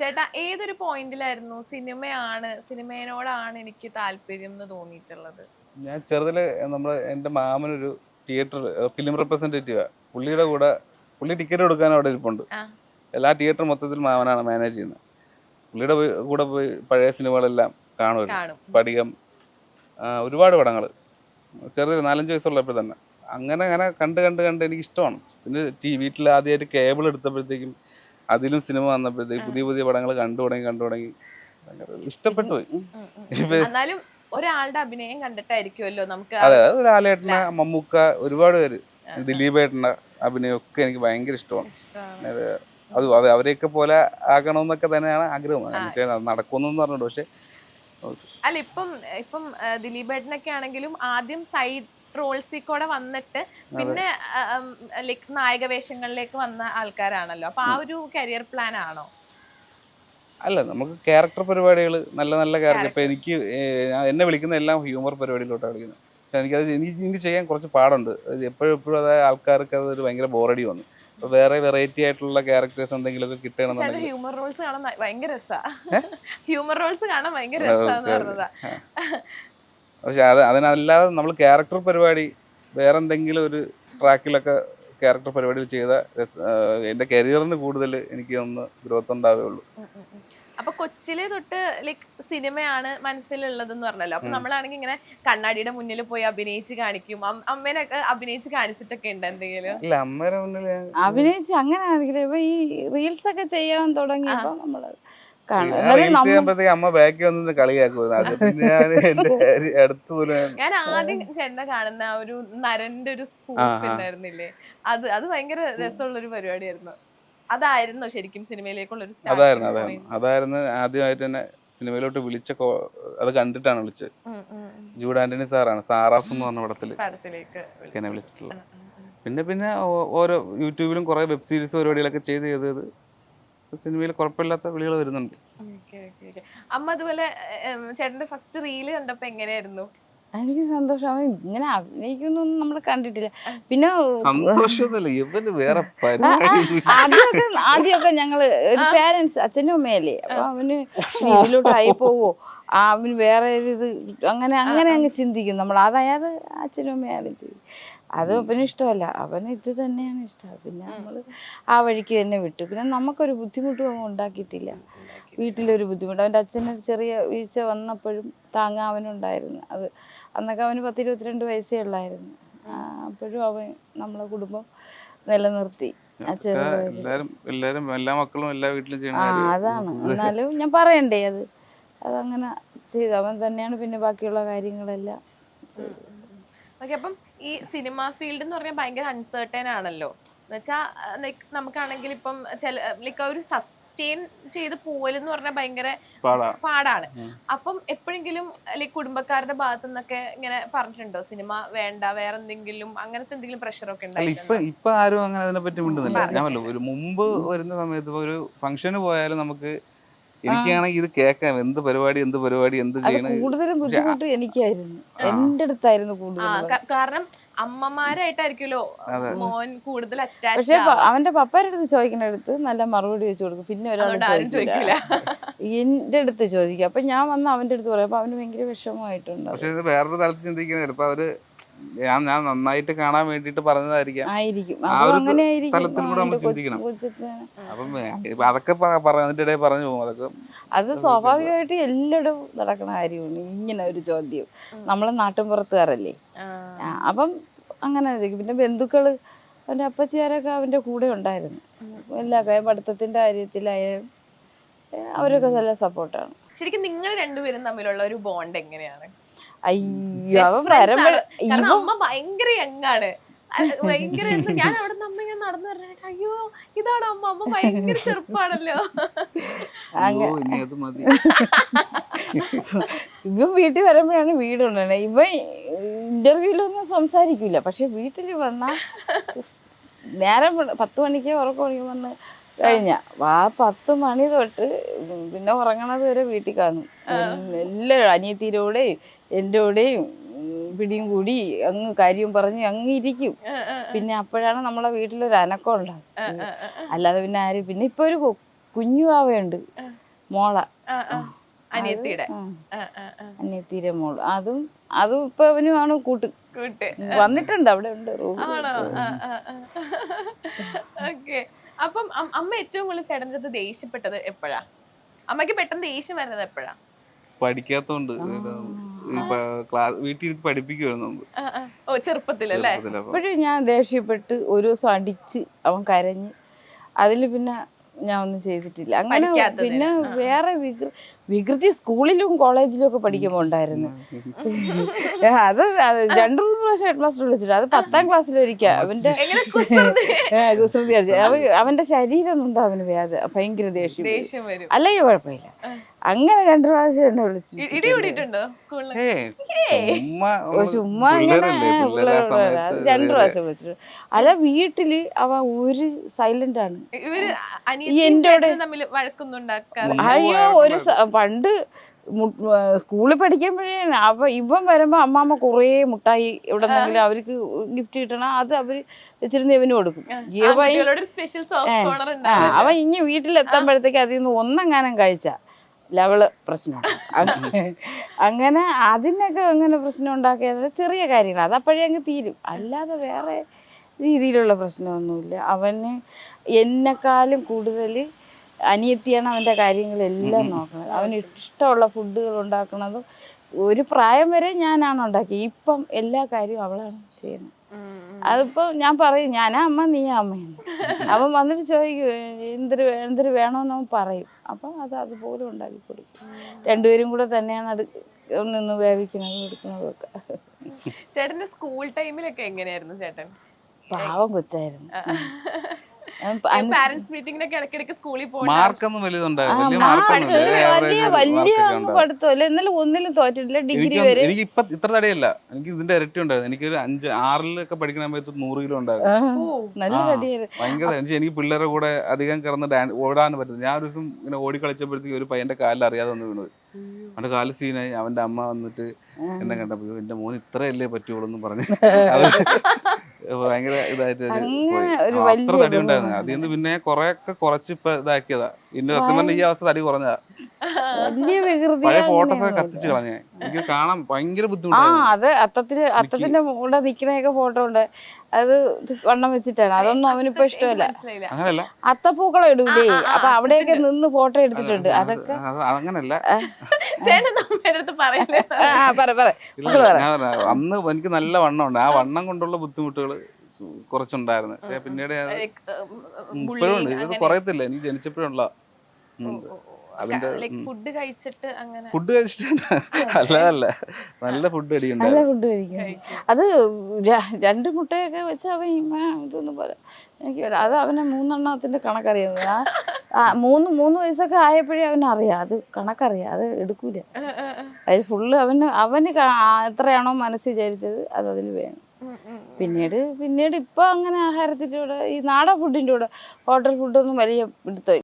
ചേട്ടാ ഏതൊരു പോയിന്റിലായിരുന്നു സിനിമയോടാണ് എനിക്ക് താല്പര്യം എന്ന് തോന്നിയിട്ടുള്ളത്? ഞാൻ ചെറുതില് എൻ്റെ മാമനൊരു തിയേറ്റർ ഫിലിം റെപ്രസെന്റേറ്റീവാ. പുള്ളിയുടെ കൂടെ പുള്ളി ടിക്കറ്റ് കൊടുക്കാൻ അവിടെ ഇരിപ്പുണ്ട്. ആ, എല്ലാ തിയേറ്റർ മൊത്തത്തിൽ മാമനാണ് മാനേജ് ചെയ്യുന്നത്. പുള്ളിയുടെ കൂടെ പോയി പഴയ സിനിമകളെല്ലാം കാണുമായിരുന്നു. കാണും. സ്ഫടികം, ഒരുപാട് പടങ്ങൾ ചെറുതിൽ 4-5 വയസ്സുള്ളപ്പോൾ തന്നെ അങ്ങനെ അങ്ങനെ കണ്ട് കണ്ട് കണ്ട് എനിക്ക് ഇഷ്ടമാണ്. പിന്നെ വീട്ടിൽ ആദ്യമായിട്ട് കേബിൾ എടുത്തപ്പോഴത്തേക്കും അതിലും സിനിമ വന്നപ്പോഴത്തേക്ക് പുതിയ പുതിയ പടങ്ങൾ കണ്ടു തുടങ്ങി ഇഷ്ടപ്പെട്ടു പോയി. എന്നാലും ഒരാളുടെ അഭിനയം കണ്ടിട്ടായിരിക്കുമല്ലോ നമുക്ക് അതെ, ലാലേട്ടന, മമ്മൂക്ക, ഒരുപാട് പേര്, ദിലീപേട്ടന്റെ അഭിനയമൊക്കെ എനിക്ക് ഭയങ്കര ഇഷ്ടമാണ്. അത് അവരെയൊക്കെ പോലെ ആകണമെന്നൊക്കെ തന്നെയാണ് ആഗ്രഹം. നടക്കുമെന്നൊന്നും പറഞ്ഞിട്ട് പക്ഷെ അല്ല ഇപ്പം ദിലീപേട്ടനൊക്കെ ആണെങ്കിലും ആദ്യം സൈഡ് റോൾസിൽ കൂടെ വന്നിട്ട് പിന്നെ ലൈക് നായക വേഷങ്ങളിലേക്ക് വന്ന ആൾക്കാരാണല്ലോ. അപ്പൊ ആ ഒരു കരിയർ പ്ലാൻ ആണോ? അല്ല, നമുക്ക് ക്യാരക്ടർ പരിപാടികൾ, നല്ല നല്ല ക്യാരക്ടർ. ഇപ്പൊ എനിക്ക് എന്നെ വിളിക്കുന്ന എല്ലാം ഹ്യൂമർ പരിപാടിയിലോട്ടാണ് വിളിക്കുന്നത്. പക്ഷെ എനിക്ക് ചെയ്യാൻ കുറച്ച് പാടുണ്ട്. എപ്പോഴും അതായത് ആൾക്കാർക്ക് അതൊരു ഭയങ്കര ബോറടി വന്നു. അപ്പൊ വേറെ വെറൈറ്റി ആയിട്ടുള്ള ക്യാരക്ടേഴ്സ് എന്തെങ്കിലുമൊക്കെ കിട്ടണമെന്നുണ്ടെങ്കിൽ ഹ്യൂമർ റോൾസ് കാണാൻ ഭയങ്കര ഹ്യൂമർ റോൾസ് കാണാൻ ഭയങ്കര രസാന്ന് പറഞ്ഞതാ. പക്ഷെ അതിനല്ലാതെ നമ്മൾ ക്യാരക്ടർ പരിപാടി വേറെ എന്തെങ്കിലും ഒരു ട്രാക്കിലൊക്കെ ക്യാരക്ടർ പരിപാടികൾ ചെയ്ത എൻ്റെ കരിയറിന് കൂടുതൽ എനിക്ക് ഒന്ന് ഗ്രോത്ത് ഉണ്ടാവുകയുള്ളൂ. അപ്പൊ കൊച്ചിലെ തൊട്ട് ലൈക് സിനിമയാണ് മനസ്സിലുള്ളതെന്ന് പറഞ്ഞല്ലോ. അപ്പൊ നമ്മളാണെങ്കിൽ ഇങ്ങനെ കണ്ണാടിയുടെ മുന്നിൽ പോയി അഭിനയിച്ച് കാണിക്കും. അമ്മേനൊക്കെ അഭിനയിച്ച് കാണിച്ചിട്ടൊക്കെ ഉണ്ട് എന്തെങ്കിലും? ഇല്ല, അമ്മേനെ മുന്നിൽ അഭിനയിച്ച് അങ്ങനെ ആണെങ്കിലും ഇപ്പൊ ഈ റീൽസ് ഒക്കെ ചെയ്യാൻ തുടങ്ങിയപ്പോ നമ്മള് അമ്മ ബാക്കി വന്ന് കളിയാക്കും. ഞാൻ ആദ്യം ചേട്ടനെ കാണുന്ന ഒരു നരന്റെ ഒരു സ്പൂഫ് ഉണ്ടായിരുന്നില്ലേ, അത് ഭയങ്കര രസമുള്ള ഒരു പരിപാടിയായിരുന്നു. അതായിരുന്നു ശരിക്കും സിനിമയിലേക്കുള്ള ഒരു അതായിരുന്നു ആദ്യമായിട്ട് തന്നെ സിനിമയിലോട്ട് വിളിച്ച. അത് കണ്ടിട്ടാണ് വിളിച്ചത്. ജൂഡ് ആന്റണി സാറാണ് സാറാസ് എന്ന് പറഞ്ഞ പടത്തിലേക്ക് എന്നെ വിളിച്ചിട്ടുള്ളത്. പിന്നെ ഓരോ യൂട്യൂബിലും കുറെ വെബ് സീരീസ് പരിപാടികളൊക്കെ ചെയ്ത് സിനിമയിൽ കുഴപ്പമില്ലാത്ത വിളികൾ വരുന്നുണ്ട്. അമ്മ അതുപോലെ ചേട്ടന്റെ ഫസ്റ്റ് റീല് കണ്ടപ്പോ എങ്ങനെയായിരുന്നു? എനിക്ക് സന്തോഷം. ഇങ്ങനെ അഭിനയിക്കുന്നൊന്നും നമ്മൾ കണ്ടിട്ടില്ല. പിന്നെ ആദ്യമൊക്കെ ഞങ്ങള് ഒരു പാരന്റ്സ്, അച്ഛനും അമ്മയല്ലേ, അപ്പൊ അവന് ഇതിലോട്ടായി പോവോ, അവന് വേറെ ഇത് അങ്ങനെ അങ്ങ് ചിന്തിക്കും നമ്മൾ. അതായത് അച്ഛനും അമ്മയാണ് ചെയ്യും. അത് അവന് ഇഷ്ടമല്ല, അവന് ഇത് തന്നെയാണ് ഇഷ്ടം. പിന്നെ നമ്മള് ആ വഴിക്ക് തന്നെ വിട്ടു. പിന്നെ നമുക്കൊരു ബുദ്ധിമുട്ടും അവൻ ഉണ്ടാക്കിയിട്ടില്ല. വീട്ടിലൊരു ബുദ്ധിമുട്ട് അവൻ്റെ അച്ഛന് ചെറിയ വീഴ്ച വന്നപ്പോഴും താങ്ങാൻ അവനുണ്ടായിരുന്നു. അത് അന്നൊക്കെ അവന് 10-22 വയസ്സേ ഉള്ളായിരുന്നു. അപ്പോഴും അവൻ നമ്മളെ കുടുംബം നിലനിർത്തി. അതാണ്. എന്നാലും ഞാൻ പറയണ്ടേ, അതങ്ങനെ ചെയ്തു. അവൻ തന്നെയാണ് പിന്നെ ബാക്കിയുള്ള കാര്യങ്ങളെല്ലാം ചെയ്തത്. അപ്പം ഈ സിനിമ ഫീൽഡ് എന്ന് പറഞ്ഞാൽ ഭയങ്കര അൺസർട്ടൈൻ ആണല്ലോ. എന്നുവെച്ചാൽ ലൈക്ക് നമുക്കാണെങ്കിൽ ഇപ്പം ലൈക്ക് ഒരു സസ്റ്റെയിൻ ചെയ്ത് പോവലെന്ന് പറഞ്ഞാൽ ഭയങ്കര പാടാണ്. അപ്പം എപ്പോഴെങ്കിലും ലൈക്ക് കുടുംബക്കാരുടെ ഭാഗത്തു നിന്നൊക്കെ ഇങ്ങനെ പറഞ്ഞിട്ടുണ്ടോ സിനിമ വേണ്ട, വേറെ എന്തെങ്കിലും അങ്ങനത്തെ എന്തെങ്കിലും പ്രഷറൊക്കെ ഉണ്ടായിട്ടുണ്ടോ? ഇപ്പൊ ആരും അങ്ങനെ അതിനെപ്പറ്റി മിണ്ടുന്നില്ല. ഞാൻ ഒരു മുമ്പ് വരുന്ന സമയത്ത് ഒരു ഫംഗ്ഷന് പോയാലും നമുക്ക് എനിക്കാണെങ്കിൽ ഇത് കേൾക്കാം, എന്ത് പരിപാടി എന്ത് ചെയ്യണം. കൂടുതലും ബുദ്ധിമുട്ട് എനിക്കായിരുന്നു, എന്റെ അടുത്തായിരുന്നു കൂടുതൽ. കാരണം അമ്മമാരായിട്ടായിരിക്കുമല്ലോ മോൻ കൂടുതൽ അറ്റാച്ച്. പക്ഷെ അവന്റെ പപ്പാരുടെ അടുത്ത് ചോദിക്കുന്ന അടുത്ത് നല്ല മറുപടി വെച്ച് കൊടുക്കും. പിന്നെ ഒരാളും ചോദിക്കില്ല, എന്റെ അടുത്ത് ചോദിക്കും. അപ്പൊ ഞാൻ വന്ന് അവന്റെ അടുത്ത് പറയാം. അപ്പൊ അവന് ഭയങ്കര വിഷമമായിട്ടുണ്ട്. പക്ഷെ വേറൊരു തലത്തിൽ ചിന്തിക്കുന്നത് ചിലപ്പോ അവര് ഞാൻ നന്നായിട്ട് കാണാൻ വേണ്ടിട്ട് പറഞ്ഞതായിരിക്കും. അതൊക്കെ പറഞ്ഞിട്ടിടെ പറഞ്ഞു പോകും. അതൊക്കെ അത് സ്വാഭാവികമായിട്ട് എല്ലായിടും നടക്കുന്ന കാര്യമാണ് ഇങ്ങനെ ഒരു ചോദ്യം. നമ്മളെ നാട്ടിൻപുറത്തുകാരല്ലേ, അപ്പം അങ്ങനെ ചോദിക്കും. പിന്നെ ബന്ധുക്കള്, അവന്റെ അപ്പച്ചിയാരൊക്കെ അവന്റെ കൂടെ ഉണ്ടായിരുന്നു. എല്ലാ പഠിത്തത്തിന്റെ കാര്യത്തിലായാലും അവരൊക്കെ നല്ല സപ്പോർട്ടാണ്. ശരിക്കും നിങ്ങൾ രണ്ടുപേരും തമ്മിലുള്ള ഒരു ബോണ്ട് എങ്ങനെയാണ്? അയ്യോ, അമ്മ ഭയങ്കര യങ്ങാണ്, ഭയങ്കര. ഞാൻ അവിടെ നിന്ന് അമ്മ ഞാൻ നടന്നു പറഞ്ഞ അയ്യോ ഇതാണ് അമ്മ, അമ്മ ഭയങ്കര ചെറുപ്പാണല്ലോ. ഇവൻ വീട്ടിൽ വരുമ്പോഴാണ് വീടുണ്ടാണ്. ഇവൻ ഇന്റർവ്യൂലൊന്നും സംസാരിക്കില്ല, പക്ഷെ വീട്ടിൽ വന്നാ നേരം 10 മണിക്ക് ഉറക്കം വന്ന് കഴിഞ്ഞ 10 മണി തൊട്ട് പിന്നെ ഉറങ്ങണത് വരെ വീട്ടിൽ കാണും. എല്ലാവരും അനിയത്തിയിലൂടെയും എൻ്റെ കൂടെയും പിടിയും കൂടി അങ്ങ് കാര്യം പറഞ്ഞ് അങ്ങ് ഇരിക്കും. പിന്നെ അപ്പോഴാണ് നമ്മളെ വീട്ടിലൊരു അനക്കം ഉണ്ടാകും. അല്ലാതെ പിന്നെ ആരും. പിന്നെ ഇപ്പൊ ഒരു കുഞ്ഞു ആവയുണ്ട്, മോള അനിയത്തിയുടെ അനിയത്തിയുടെ മോള് അതും ഇപ്പൊ അവനുമാണ് കൂട്ട് വന്നിട്ടുണ്ട്, അവിടെ ഉണ്ട് റൂം. ആണോ? ഓക്കെ. അപ്പം അമ്മ ഏറ്റവും കൂടുതൽ ചേട്ടൻ്റെ അടുത്ത് ദേഷ്യപ്പെട്ടത് എപ്പോഴാ? അമ്മക്ക് പെട്ടെന്ന് ദേഷ്യം വരുന്നത് എപ്പോഴാ? പഠിക്കാത്തോണ്ട് വീട്ടിൽ പഠിപ്പിക്കുമായിരുന്നു. ഓ, ചെറുപ്പത്തിലല്ലേ? അപ്പോഴും ഞാൻ ദേഷ്യപ്പെട്ട് ഒരു ദിവസം അടിച്ച് അവൻ കരഞ്ഞ്, അതില് പിന്നെ ഞാൻ ഒന്നും ചെയ്തിട്ടില്ല അങ്ങനെ. പിന്നെ വേറെ വികൃതി സ്കൂളിലും കോളേജിലും ഒക്കെ പഠിക്കുമ്പോ ഉണ്ടായിരുന്നു. അത് 2-3 പ്രാവശ്യം ഹെഡ് മാസ്റ്റർ വിളിച്ചിട്ട്, അത് 10ാം ക്ലാസ്സിലൊരിക്കാ. അവന്റെ അവന്റെ ശരീരം നൊന്താ അവന് ഭയങ്കര ദേഷ്യം വരും. അല്ലെങ്കിൽ കുഴപ്പമില്ല. അങ്ങനെ 2 പ്രാവശ്യം എന്നെ വിളിച്ചു. ചുമ്മാ ഇങ്ങനെ 2 പ്രാവശ്യം വിളിച്ചിട്ട്. അല്ല, വീട്ടില് അവ ഒരു സൈലന്റ് ആണ്. അയ്യോ, ഒരു പണ്ട് സ്കൂളിൽ പഠിക്കുമ്പോഴേ ഇവൻ വരുമ്പോ അമ്മാമ്മ കുറേ മുട്ടായി എവിടെന്നെങ്കിലും അവർക്ക് ഗിഫ്റ്റ് കിട്ടണം, അത് അവര് വെച്ചിരുന്ന് ഇവന് കൊടുക്കും. അവൻ ഇനി വീട്ടിലെത്തുമ്പോഴത്തേക്ക് അതിൽ നിന്ന് ഒന്നെങ്ങാനും കഴിച്ച ലെവല് പ്രശ്നമാണ്. അങ്ങനെ അതിനൊക്കെ അങ്ങനെ പ്രശ്നം ഉണ്ടാക്കിയത് ചെറിയ കാര്യങ്ങൾ, അതപ്പോഴേ അങ്ങ് തീരും. അല്ലാതെ വേറെ രീതിയിലുള്ള പ്രശ്നമൊന്നുമില്ല. അവന് എന്നെക്കാളും കൂടുതൽ അനിയത്തിയാണ് അവൻ്റെ കാര്യങ്ങളെല്ലാം നോക്കുന്നത്. അവന് ഇഷ്ടമുള്ള ഫുഡുകൾ ഉണ്ടാക്കുന്നതും ഒരു പ്രായം വരെ ഞാനാണ് ഉണ്ടാക്കി. ഇപ്പം എല്ലാ കാര്യവും അവളാണ് ചെയ്യുന്നത്. അതിപ്പോ ഞാൻ പറയും, ഞാനാ അമ്മ നീയാ അമ്മയാണ്. അവൻ വന്നിട്ട് ചോദിക്കും എന്തൊരു വേണമെന്ന് അവൻ പറയും. അപ്പം അതുപോലെ ഉണ്ടാക്കി കൊടുക്കും. 2 പേരും കൂടെ തന്നെയാണ് നിന്ന് വേവിക്കുന്നതും എടുക്കുന്നതും ഒക്കെ. ചേട്ടന്റെ സ്കൂൾ ടൈമിലൊക്കെ എങ്ങനെയായിരുന്നു ചേട്ടൻ? പാവം കൊച്ചായിരുന്നു. പാരന്റ്സ് മീറ്റിംഗിനൊക്കെ ഇടയ്ക്കിടയ്ക്ക് സ്കൂളിൽ പോയി മാർക്കൊന്നും വലിയ പഠിത്തമില്ല. എന്നാലും ഒന്നിലും തോറ്റിട്ടില്ല. ഡിഗ്രി വരെ. എനിക്ക് ഇപ്പൊ ഇത്ര തടിയല്ല, എനിക്ക് ഇതിന്റെ ഇരട്ടി ഉണ്ടായിരുന്നു. എനിക്കൊരു 5-6 പഠിക്കുന്ന സമയത്ത് 100 കിലോ ഉണ്ടായിരുന്നു. നല്ല തടിയായിരുന്നു. ഭയങ്കര. എനിക്ക് പിള്ളേരെ കൂടെ അധികം കിടന്ന് ഓടാൻ പറ്റുന്നത്. ഞാൻ ഒരു ദിവസം ഇങ്ങനെ ഓടി കളിച്ചപ്പോഴത്തേക്ക് ഒരു പയ്യന്റെ കാലിൽ അറിയാതെ വന്ന് വീണത്. അവന്റെ കാല് സീനായി. അവന്റെ അമ്മ വന്നിട്ട് എന്നെ കണ്ടപ്പോ എന്റെ മോൻ ഇത്രയല്ലേ പറ്റുള്ളൂ എന്ന് പറഞ്ഞ് ഭയങ്കര ഇതായിട്ട് അത്ര തടി ഉണ്ടായിരുന്നു. അതിൽ നിന്ന് പിന്നെ കുറച്ച് ഇപ്പൊ ഇതാക്കിയതാ. പിന്നെ സത്യം പറഞ്ഞ ഈ അവസ്ഥ തടി കുറഞ്ഞതാ. പഴയ ഫോട്ടോസൊക്കെ കത്തിച്ച് കളഞ്ഞേ. എനിക്ക് കാണാൻ ഭയങ്കര ബുദ്ധിമുട്ടാണ്. അത് അത്തത്തിന്റെ കൂടെ നിക്കണൊക്കെ ഫോട്ടോ ഉണ്ട്. അത് വണ്ണം വെച്ചിട്ടാണ്. അതൊന്നും അവനിപ്പോ ഇഷ്ടമല്ല. അങ്ങനല്ല, അത്തപ്പൂക്കളം ഇടൂലേ, അപ്പൊ അവിടെയൊക്കെ നിന്ന് ഫോട്ടോ എടുത്തിട്ടുണ്ട്. അതൊക്കെ അങ്ങനല്ല. അന്ന് എനിക്ക് നല്ല വണ്ണം ഉണ്ട്. ആ വണ്ണം കൊണ്ടുള്ള ബുദ്ധിമുട്ടുകൾ കുറച്ചുണ്ടായിരുന്നു. പക്ഷെ പിന്നീട് ഇപ്പോഴും ഉണ്ട്. ഇത് കുറയത്തില്ല. എനിക്ക് ജനിച്ചപ്പോഴുള്ള ഫുഡ് കഴിച്ചിട്ട് അല്ല നല്ല ഫുഡ് നല്ല ഫുഡ് കഴിക്കും. അത് 2 മുട്ടയൊക്കെ വെച്ച് അവൻ ഇതൊന്നും പറയാം എനിക്ക്. അത് അവനെ 3 എണ്ണത്തിന്റെ കണക്കറിയാം. 3 വയസ്സൊക്കെ ആയപ്പോഴേ അവനറിയാം. അത് കണക്കറിയാം. അത് എടുക്കൂല. അത് ഫുള്ള് അവന് എത്രയാണോ മനസ്സിൽ വിചാരിച്ചത് അത് അതിൽ വേണം. പിന്നീട് ഇപ്പൊ അങ്ങനെ ആഹാരത്തിന്റെ കൂടെ ഈ നാടൻ ഫുഡിന്റെ കൂടെ ഹോട്ടൽ ഫുഡൊന്നും വലിയ പിടുത്തമില്ല.